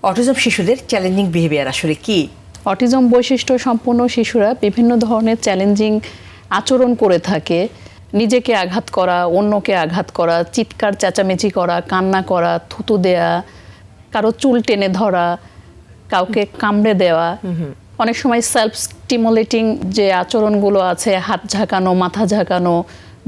Autism শিশুদের challenging behaviour আসলে কি? অটিজম বৈশিষ্ট্য সম্পন্ন শিশুরা বিভিন্ন ধরনের চ্যালেঞ্জিং আচরণ করে থাকে। নিজেকে আঘাত করা, অন্যকে আঘাত করা, চিৎকার চেঁচামেচি করা, কান্না করা, থুতু দেয়া, কারো চুল টেনে ধরা, কাউকে কামড়ে দেওয়া। অনেক সময় সেলফ স্টিমুলেটিং যে আচরণগুলো আছে, হাত ঝাঁকানো, মাথা ঝাঁকানো,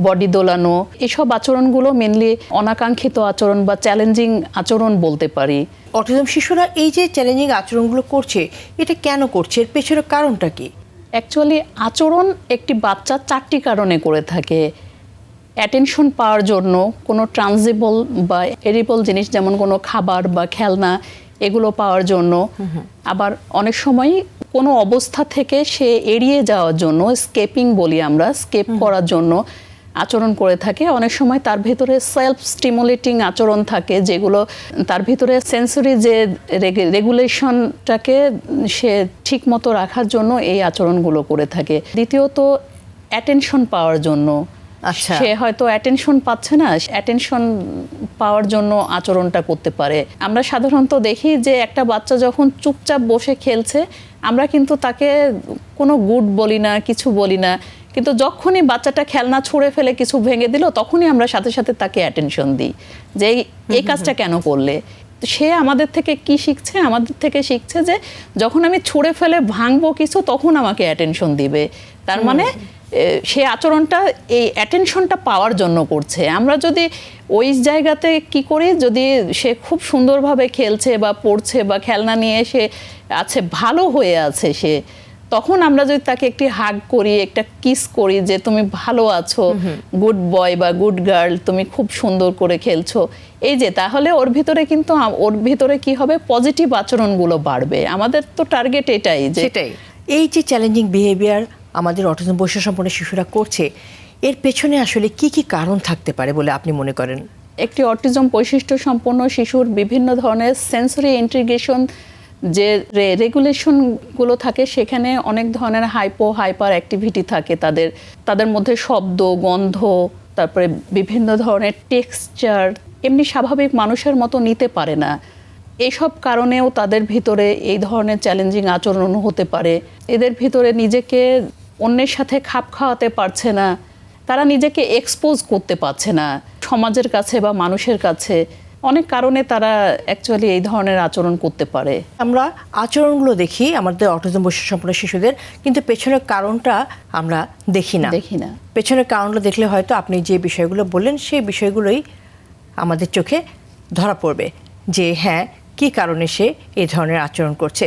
বডি দোলানো, এসব আচরণগুলো মেনলি অনাকাঙ্ক্ষিত আচরণ বা চ্যালেঞ্জিং আচরণ বলতে পারি। অটিজম শিশুরা এই যে চ্যালেঞ্জিং আচরণগুলো করছে, এটা কেন করছে? এর পেছনের কারণটা কি? অ্যাকচুয়ালি আচরণ একটি বাচ্চা 4টি কারণে করে থাকে। অ্যাটেনশন পাওয়ার জন্য, কোনো ট্রানজিবল বা এরিবল জিনিস যেমন কোনো খাবার বা খেলনা এগুলো পাওয়ার জন্য, আবার অনেক সময় কোনো অবস্থা থেকে সে এড়িয়ে যাওয়ার জন্য, স্কেপিং বলি আমরা, স্কেপ করার জন্য আচরণ করে থাকে। অনেক সময় তার ভিতরে সেলফ স্টিমুলেটিং আচরণ থাকে, যেগুলো তার ভিতরে সেন্সরি যে রেগুলেশনটাকে সে ঠিক মতো রাখার জন্য এই আচরণগুলো করে থাকে। দ্বিতীয়ত অ্যাটেনশন পাওয়ার জন্য, আচ্ছা, সে হয়তো অ্যাটেনশন পাচ্ছে না, অ্যাটেনশন পাওয়ার জন্য আচরণটা করতে পারে। আমরা সাধারণত দেখি যে একটা বাচ্চা যখন চুপচাপ বসে খেলছে, আমরা কিন্তু তাকে কোনো গুড বলি না, কিছু বলি না, কিন্তু যখনই বাচ্চাটা খেলনা ছুঁড়ে ফেলে কিছু ভেঙে দিল, তখনই আমরা সাথে সাথে তাকে অ্যাটেনশন দিই যে এই কাজটা কেন করলে। সে আমাদের থেকে কি শিখছে? আমাদের থেকে শিখছে যে যখন আমি ছুঁড়ে ফেলে ভাঙবো কিছু, তখন আমাকে অ্যাটেনশন দিবে। তার মানে সে আচরণটা এই অ্যাটেনশনটা পাওয়ার জন্য করছে। আমরা যদি ওই জায়গাতে কি করি, যদি সে খুব সুন্দরভাবে খেলছে বা পড়ছে বা খেলনা নিয়ে সে আছে, ভালো হয়ে আছে সে, তখন আমরা যদি তাকে একটি হাগ করি, একটা কিস করি যে তুমি ভালো আছো, গুড বয় বা গুড গার্ল, তুমি খুব সুন্দর করে খেলছো, এই যে, তাহলে ওর ভিতরে কিন্তু ওর ভিতরে কি হবে, পজিটিভ আচরণগুলো বাড়বে। আমাদের তো টার্গেট এটাই। যে সেটাই। এই যে চ্যালেঞ্জিং বিহেভিয়ার আমাদের অটিজম বৈশিষ্ট্য সম্পন্ন শিশুরা করছে, এর পেছনে আসলে কি কি কারণ থাকতে পারে বলে আপনি মনে করেন? একটি অটিজম বৈশিষ্ট্য সম্পন্ন শিশুর বিভিন্ন ধরনের সেন্সরি ইন্টিগ্রেশন যে রেগুলেশনগুলো থাকে, সেখানে অনেক ধরনের হাইপার অ্যাক্টিভিটি থাকে তাদের মধ্যে শব্দ, গন্ধ, তারপরে বিভিন্ন ধরনের টেক্সচার এমনি স্বাভাবিক মানুষের মতো নিতে পারে না। এইসব কারণেও তাদের ভিতরে এই ধরনের চ্যালেঞ্জিং আচরণ হতে পারে। এদের ভিতরে নিজেকে অন্যের সাথে খাপ খাওয়াতে পারছে না, তারা নিজেকে এক্সপোজ করতে পারছে না সমাজের কাছে বা মানুষের কাছে। অনেক কারণে তারা অ্যাকচুয়ালি এই ধরনের আচরণ করতে পারে। আমরা আচরণগুলো দেখি আমাদের অটিজম বৈশিষ্ট্য সম্পন্ন শিশুদের, কিন্তু পেছনের কারণটা আমরা দেখি না। পেছনের কারণগুলো দেখলে হয়তো আপনি যে বিষয়গুলো বললেন, সেই বিষয়গুলোই আমাদের চোখে ধরা পড়বে যে হ্যাঁ, কী কারণে সে এই ধরনের আচরণ করছে।